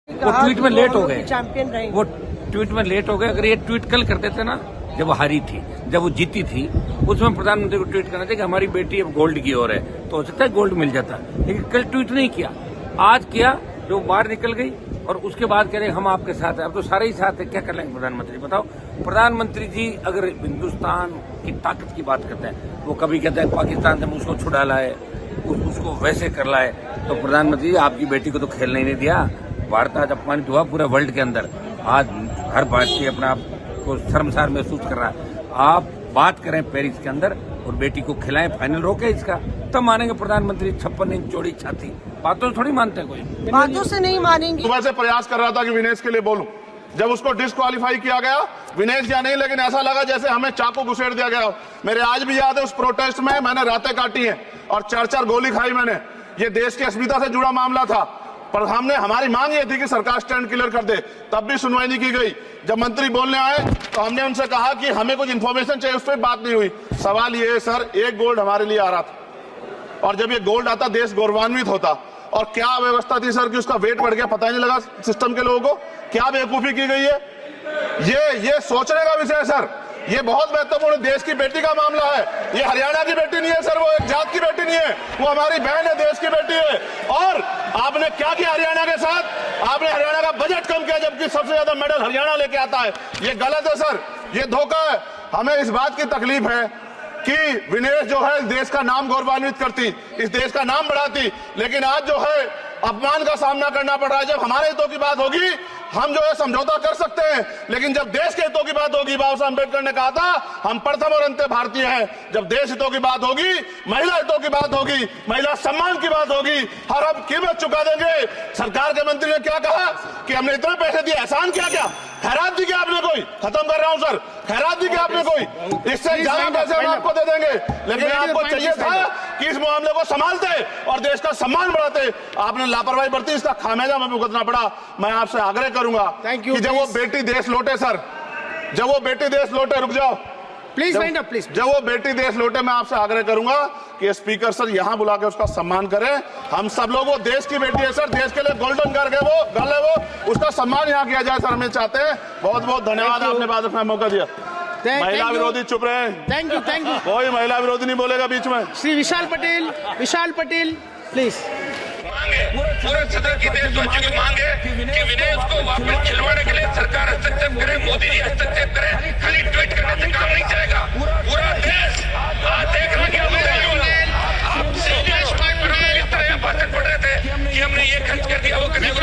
वो ट्वीट में लेट हो गए, चैंपियन रहे। वो ट्वीट में लेट हो गए। अगर ये ट्वीट कल करते थे ना, जब वो हारी थी, जब वो जीती थी, उसमें प्रधानमंत्री को ट्वीट करना चाहिए कि हमारी बेटी अब गोल्ड की ओर है, तो हो सकता है गोल्ड मिल जाता। लेकिन कल ट्वीट नहीं किया, आज किया, जो बाहर निकल गई और उसके बाद कह रहे हम आपके साथ हैं। अब तो सारे ही साथ है, क्या कर लेंगे प्रधानमंत्री बताओ। प्रधानमंत्री जी अगर हिंदुस्तान की ताकत की बात करते हैं, वो कभी कहते हैं पाकिस्तान से उसको छुड़ा लाए, उसको वैसे कर लाए, तो प्रधानमंत्री जी आपकी बेटी को तो खेलने ही नहीं दिया। भारत आज अपमानित हुआ पूरे वर्ल्ड के अंदर। आज हर भारतीय अपने आप को शर्मसार महसूस कर रहा है। आप बात करें पेरिस के अंदर और बेटी को खिलाएं, फाइनल रोके इसका, तब मानेंगे प्रधानमंत्री। 56 इंच चौड़ी छाती, बातों से थोड़ी मानते हैं कोई, बातों से नहीं मानेंगे। सुबह से प्रयास कर रहा था कि विनेश के लिए बोलूं। जब उसको डिस्क्वालीफाई किया गया, विनेश या नहीं, लेकिन ऐसा लगा जैसे हमें चाकू घुसेड़ दिया गया। मेरे आज भी याद है उस प्रोटेस्ट में मैंने रातें काटी हैं और 4-4 गोली खाई मैंने। ये देश की अस्मिता से जुड़ा मामला था, पर हमने हमारी मांग ये थी कि सरकार स्टैंड क्लियर कर दे, तब भी सुनवाई नहीं की गई। जब मंत्री बोलने आए तो हमने उनसे कहा कि हमें कुछ इन्फॉर्मेशन चाहिए, उस पर बात नहीं हुई। सवाल ये है सर, एक गोल्ड हमारे लिए आ रहा था और जब ये गोल्ड आता देश गौरवान्वित होता। और क्या व्यवस्था थी सर कि उसका वेट बढ़ गया, पता ही नहीं लगा सिस्टम के लोगों को। क्या बेवकूफी की गई है, ये सोचने का विषय है सर। ये बहुत महत्वपूर्ण देश की बेटी का मामला है। ये हरियाणा की बेटी नहीं है सर, वो एक जात की बेटी नहीं है, वो हमारी बहन है, देश की बेटी है। और आपने क्या किया हरियाणा के साथ? आपने हरियाणा का बजट कम किया, जबकि सबसे ज्यादा मेडल हरियाणा लेके आता है। ये गलत है सर, ये धोखा है। हमें इस बात की तकलीफ है कि विनेश जो है देश का नाम गौरवान्वित करती, इस देश का नाम बढ़ाती, लेकिन आज जो है अपमान का सामना करना पड़ रहा है। जब हमारे हितों की बात होगी हम जो है समझौता कर सकते हैं, लेकिन जब देश के हितों की बात होगी, बाबा साहब अम्बेडकर ने कहा था हम प्रथम और अंत्य भारतीय हैं। जब देश हितों की बात होगी, महिला हितों की बात होगी, महिला सम्मान की बात होगी, हर अब कीमत चुका देंगे। सरकार के मंत्री ने क्या कहा कि हमने इतने पैसे दिए, एहसान क्या खैरात दी क्या आपने कोई? खत्म कर रहा हूं सर, खैरात दी क्या आपने कोई? इससे ज्यादा पैसे हम आपको दे देंगे, लेकिन आपको चाहिए था कि इस मामले को संभालते और देश का सम्मान बढ़ाते। आपने लापरवाही बरती, इसका खामियाजा हमें भुगतना पड़ा। मैं आपसे आग्रह करूंगा कि जब वो बेटी देश लौटे सर, जब वो बेटी देश लौटे, रुक जाओ प्लीज वाइंड अप प्लीज। जब वो बेटी देश लौटे, मैं आपसे आग्रह करूंगा कि स्पीकर सर यहां बुला के उसका सम्मान करें। हम सब लोग, वो देश की बेटी है सर, देश के लिए गोल्डन गर्ल है वो, उसका सम्मान यहां किया जाए सर, हम चाहते हैं। बहुत बहुत धन्यवाद, आपने बात रखने का मौका दिया। महिला विरोधी चुप रहे। थैंक यू कोई महिला विरोधी नहीं बोलेगा बीच में। श्री विशाल पटेल प्लीज। पूरे सदन की देश की मांग है कि विनेश को वापस खिलवाने के लिए सरकार हस्तक्षेप करे, मोदी जी हस्तक्षेप करे। खाली ट्वीट करने से काम नहीं चलेगा। पूरा देश देख रहा है। आप सीनियर स्टाइल पर इस तरह भाषण पढ़ रहे थे कि हमने ये खर्च कर दिया, वो करने को।